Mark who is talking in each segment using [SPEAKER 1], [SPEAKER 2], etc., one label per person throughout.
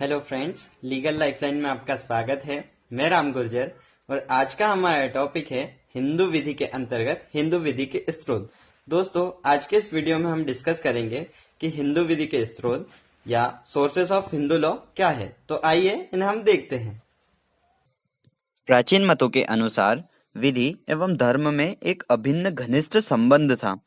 [SPEAKER 1] Hello friends, legal lifeline में आपका स्वागत है। मैं राम गुर्जर और आज का हमारा टॉपिक है हिंदू विधि के अंतर्गत हिंदू विधि के स्रोत। दोस्तों, आज के इस वीडियो में हम डिस्कस करेंगे कि हिंदू विधि के स्रोत या सोर्सेस ऑफ हिंदू लॉ क्या है। तो आइए इन्हें हम देखते हैं।
[SPEAKER 2] प्राचीन मतों के अनुसार विधि एवं धर्म में एक अभिन्न घनिष्ठ संबंध था।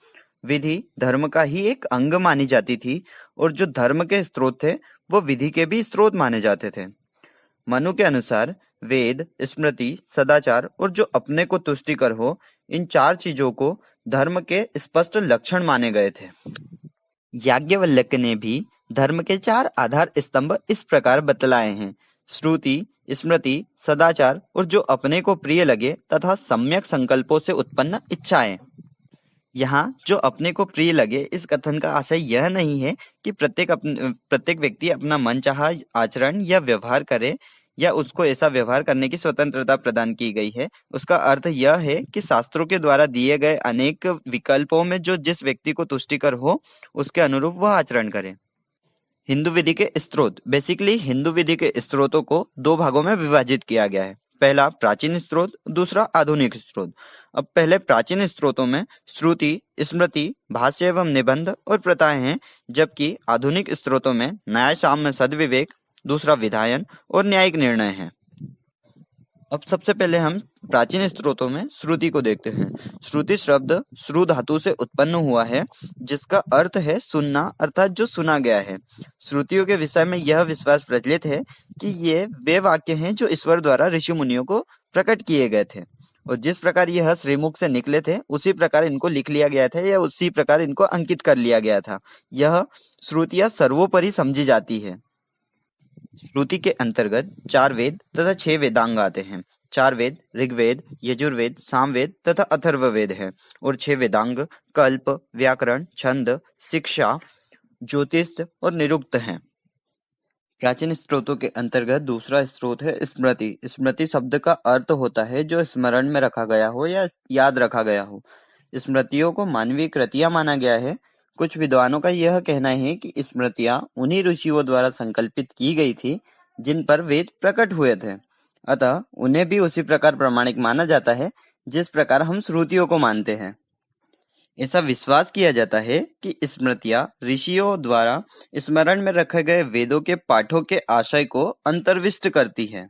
[SPEAKER 2] विधि धर्म का ही एक अंग मानी जाती थी और जो धर्म के स्रोत थे वो विधि के भी स्रोत माने जाते थे। मनु के अनुसार वेद, स्मृति, सदाचार और जो अपने को तुष्टिकर हो, इन चार चीजों को धर्म के स्पष्ट लक्षण माने गए थे। याज्ञवल्क्य ने भी धर्म के चार आधार स्तंभ इस प्रकार बतलाए हैं: श्रुति, स्मृति, सदाचार और जो अपने को प्रिय लगे तथा सम्यक संकल्पों से उत्पन्न इच्छाएं। यहाँ जो अपने को प्रिय लगे, इस कथन का आशय यह नहीं है कि प्रत्येक व्यक्ति अपना मनचाहा आचरण या व्यवहार करे या उसको ऐसा व्यवहार करने की स्वतंत्रता प्रदान की गई है। उसका अर्थ यह है कि शास्त्रों के द्वारा दिए गए अनेक विकल्पों में जो जिस व्यक्ति को तुष्टिकर हो, उसके अनुरूप वह आचरण करे। हिंदू विधि के स्रोत। बेसिकली हिंदू विधि के स्रोतों को दो भागों में विभाजित किया गया है। पहला प्राचीन स्रोत, दूसरा आधुनिक स्रोत। अब पहले प्राचीन स्रोतों में श्रुति, स्मृति, भाष्य एवं निबंध और प्रथाएं हैं, जबकि आधुनिक स्रोतों में न्याय, साम्य, सद्विवेक, दूसरा विधायन और न्यायिक निर्णय है। अब सबसे पहले हम प्राचीन स्रोतों में श्रुति को देखते हैं। श्रुति शब्द श्रु धातु से उत्पन्न हुआ है, जिसका अर्थ है सुनना, अर्थात जो सुना गया है। श्रुतियों के विषय में यह विश्वास प्रचलित है कि ये वे वाक्य हैं जो ईश्वर द्वारा ऋषि मुनियों को प्रकट किए गए थे और जिस प्रकार यह श्रीमुख से निकले थे उसी प्रकार इनको लिख लिया गया था या उसी प्रकार इनको अंकित कर लिया गया था। यह श्रुतियां सर्वोपरि समझी जाती है। श्रुति के अंतर्गत चार वेद तथा 6 वेदांग आते हैं। चार वेद ऋग्वेद, यजुर्वेद, सामवेद तथा अथर्ववेद है और 6 वेदांग कल्प, व्याकरण, छंद, शिक्षा, ज्योतिष और निरुक्त हैं। प्राचीन स्रोतों के अंतर्गत दूसरा स्रोत है स्मृति। स्मृति शब्द का अर्थ होता है जो स्मरण में रखा गया हो या याद रखा गया हो। स्मृतियों को मानवीय कृतियां माना गया है। कुछ विद्वानों का यह कहना है कि स्मृतियां उन्हीं ऋषियों द्वारा संकल्पित की गई थी जिन पर वेद प्रकट हुए थे, अतः उन्हें भी उसी प्रकार प्रामाणिक माना जाता है जिस प्रकार हम श्रुतियों को मानते हैं। ऐसा विश्वास किया जाता है कि स्मृतियां ऋषियों द्वारा स्मरण में रखे गए वेदों के पाठों के आशय को अंतर्विष्ट करती है।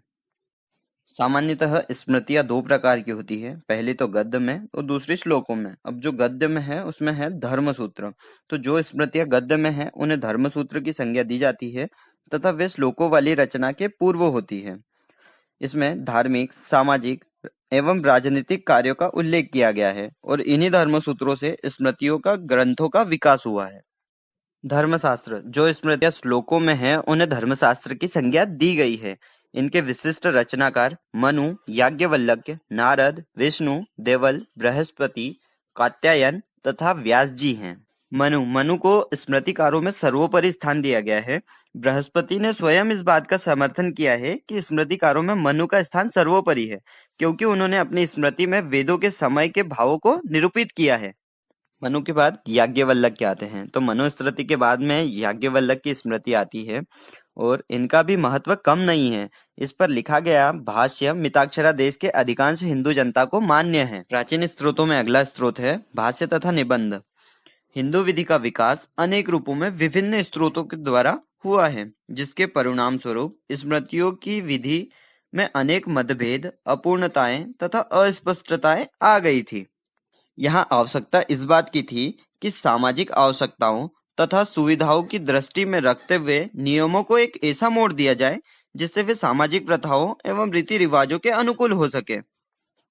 [SPEAKER 2] सामान्यतः स्मृतियां दो प्रकार की होती है, पहली तो गद्य में और दूसरी श्लोकों में। अब जो गद्य में है उसमें है धर्म सूत्र। तो जो स्मृतियां गद्य में है उन्हें धर्म सूत्र की संज्ञा दी जाती है तथा वे श्लोकों वाली रचना के पूर्व होती है। इसमें धार्मिक, सामाजिक एवं राजनीतिक कार्यों का उल्लेख किया गया है और इन्हीं धर्म सूत्रों से स्मृतियों का ग्रंथों का विकास हुआ है। धर्मशास्त्र। जो स्मृतियां श्लोकों में है उन्हें धर्मशास्त्र की संज्ञा दी गई है। इनके विशिष्ट रचनाकार मनु, याज्ञवल्क्य, नारद, विष्णु, देवल, बृहस्पति, कात्यायन तथा व्यास जी हैं। मनु को स्मृतिकारों में सर्वोपरि स्थान दिया गया है। बृहस्पति ने स्वयं इस बात का समर्थन किया है कि स्मृतिकारों में मनु का स्थान सर्वोपरि है, क्योंकि उन्होंने अपनी स्मृति में वेदों के समय के भावों को निरूपित किया है। मनु के बाद याज्ञवल्क्य आते हैं, तो मनुस्मृति के बाद में याज्ञवल्क्य की स्मृति आती है और इनका भी महत्व कम नहीं है। इस पर लिखा गया भाष्य मिताक्षरा देश के अधिकांश हिंदू जनता को मान्य है। प्राचीन स्रोतों में अगला स्रोत है भाष्य तथा निबंध। हिंदू विधि का विकास अनेक रूपों में विभिन्न स्रोतों के द्वारा हुआ है, जिसके परिणाम स्वरूप स्मृतियों की विधि में अनेक मतभेद, अपूर्णताएं तथा अस्पष्टताएं आ गई थी। यहाँ आवश्यकता इस बात की थी कि सामाजिक आवश्यकताओं तथा सुविधाओं की दृष्टि में रखते हुए नियमों को एक ऐसा मोड़ दिया जाए जिससे वे सामाजिक प्रथाओं एवं रीति रिवाजों के अनुकूल हो सके।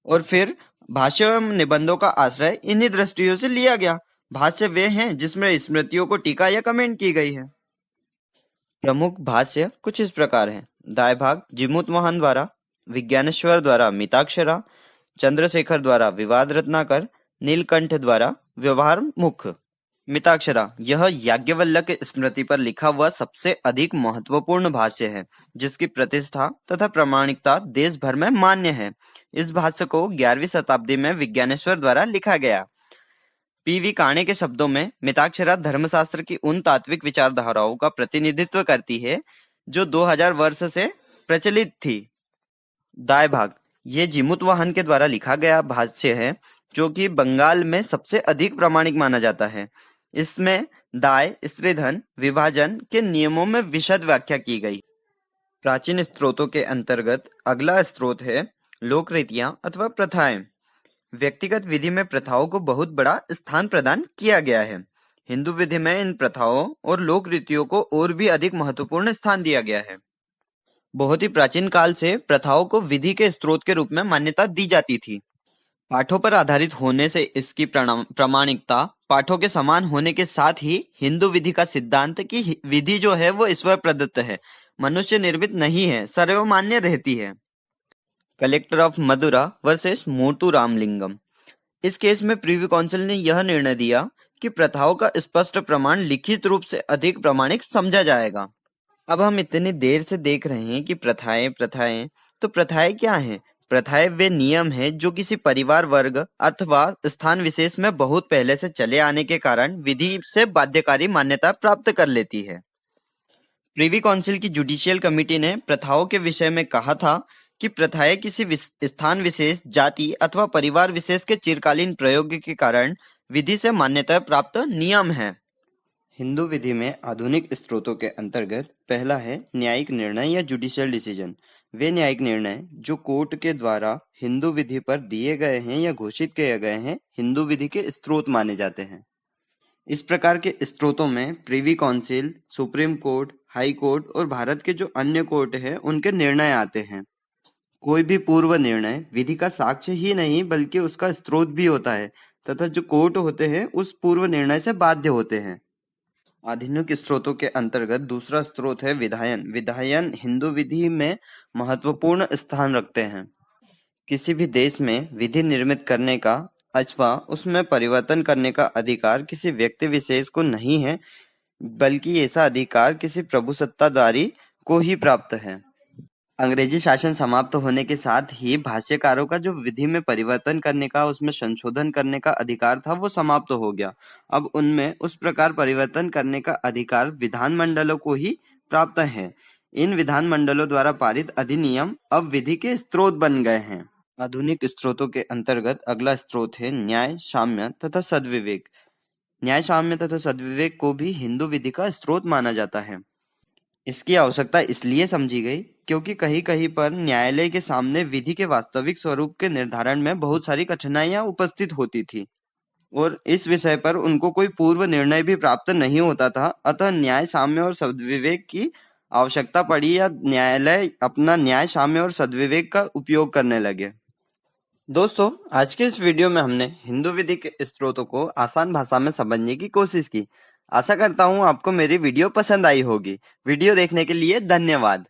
[SPEAKER 2] और फिर भाष्य एवं निबंधों का आश्रय इन्हीं दृष्टियों से लिया गया। भाष्य वे हैं जिसमें स्मृतियों को टीका या कमेंट की गई है। प्रमुख भाष्य कुछ इस प्रकार है: दाय भाग जिमुत मोहन द्वारा, विज्ञानेश्वर द्वारा मिताक्षरा, चंद्रशेखर द्वारा विवाद रत्नाकर, नीलकंठ द्वारा व्यवहार मुख। मिताक्षरा यह याज्ञवल्क्य स्मृति पर लिखा हुआ सबसे अधिक महत्वपूर्ण भाष्य है, जिसकी प्रतिष्ठा तथा प्रामाणिकता देश भर में मान्य है। इस भाष्य को 11वीं शताब्दी में विज्ञानेश्वर द्वारा लिखा गया। पीवी काणे के शब्दों में मिताक्षरा धर्मशास्त्र की उन तात्विक विचारधाराओं का प्रतिनिधित्व करती है जो 2000 वर्ष से प्रचलित थी। दाएं भाग, ये जीमूतवाहन के द्वारा लिखा गया भाष्य है जो कि बंगाल में सबसे अधिक प्रामाणिक माना जाता है। इसमें दाय, स्त्रीधन, विभाजन के नियमों में विशद व्याख्या की गई। प्राचीन स्त्रोतों के अंतर्गत अगला स्त्रोत है लोक रीतियां अथवा प्रथाएं। व्यक्तिगत विधि में प्रथाओं को बहुत बड़ा स्थान प्रदान किया गया है। हिंदू विधि में इन प्रथाओं और लोक रीतियों को और भी अधिक महत्वपूर्ण स्थान दिया गया है। बहुत ही प्राचीन काल से प्रथाओं को विधि के स्रोत के रूप में मान्यता दी जाती थी। पाठों पर आधारित होने से इसकी प्रामाणिकता पाठों के समान होने के साथ ही हिंदू विधि का सिद्धांत की विधि जो है वो ईश्वर प्रदत्त है, मनुष्य निर्मित नहीं है, सर्वमान्य रहती है। कलेक्टर ऑफ मदुरा वर्सेस मोटू रामलिंगम। इस केस में प्रीवी काउंसिल ने यह निर्णय दिया कि प्रथाओं का स्पष्ट प्रमाण लिखित रूप से अधिक प्रामाणिक समझा जाएगा। अब हम इतनी देर से देख रहे हैं कि प्रथाएं तो प्रथाएं क्या हैं? प्रथाएं वे नियम हैं जो किसी परिवार वर्ग अथवा स्थान विशेष में बहुत पहले से चले आने के कारण विधि से बाध्यकारी मान्यता प्राप्त कर लेती है। प्रीवी काउंसिल की जुडिशियल कमेटी ने प्रथाओं के विषय में कहा था कि प्रथाएं किसी स्थान विशेष, जाति अथवा परिवार विशेष के चिरकालीन प्रयोग के कारण विधि से मान्यता प्राप्त नियम है। हिंदू विधि में आधुनिक स्त्रोतों के अंतर्गत पहला है न्यायिक निर्णय या जुडिशियल डिसीजन। वे न्यायिक निर्णय जो कोर्ट के द्वारा हिंदू विधि पर दिए गए हैं या घोषित किए गए हैं, हिंदू विधि के स्त्रोत माने जाते हैं। इस प्रकार के स्त्रोतों में Privi council, supreme court, high court और भारत के जो अन्य कोर्ट हैं उनके निर्णय आते हैं। कोई भी पूर्व निर्णय विधि का साक्ष्य ही नहीं बल्कि उसका स्त्रोत भी होता है तथा जो कोर्ट होते हैं उस पूर्व निर्णय से बाध्य होते हैं। आधुनिक स्त्रोतों के अंतर्गत दूसरा स्त्रोत है विधायन। विधायन हिंदू विधि में महत्वपूर्ण स्थान रखते हैं। किसी भी देश में विधि निर्मित करने का अथवा उसमें परिवर्तन करने का अधिकार किसी व्यक्ति विशेष को नहीं है, बल्कि ऐसा अधिकार किसी प्रभुसत्ताधारी को ही प्राप्त है। अंग्रेजी शासन समाप्त होने के साथ ही भाष्यकारों का जो विधि में परिवर्तन करने का, उसमें संशोधन करने का अधिकार था वो समाप्त हो गया। अब उनमें उस प्रकार परिवर्तन करने का अधिकार विधानमंडलों को ही प्राप्त है। इन विधानमंडलों द्वारा पारित अधिनियम अब विधि के स्रोत बन गए हैं। आधुनिक स्रोतों के अंतर्गत अगला स्रोत है न्याय, साम्य तथा सद्विवेक। न्याय, साम्य तथा सद्विवेक को भी हिंदू विधि का स्रोत माना जाता है। इसकी आवश्यकता इसलिए समझी गई क्योंकि कहीं कहीं पर न्यायालय के सामने विधि के वास्तविक स्वरूप के निर्धारण में बहुत सारी कठिनाइयां उपस्थित होती थी और इस विषय पर उनको कोई पूर्व निर्णय भी प्राप्त नहीं होता था। अतः न्याय, साम्य और सद्विवेक की आवश्यकता पड़ी या न्यायालय अपना न्याय, साम्य और सद्विवेक का उपयोग करने लगे। दोस्तों, आज के इस वीडियो में हमने हिंदू विधि के स्त्रोतों को आसान भाषा में समझने की कोशिश की। आशा करता हूँ आपको मेरी वीडियो पसंद आई होगी। वीडियो देखने के लिए धन्यवाद।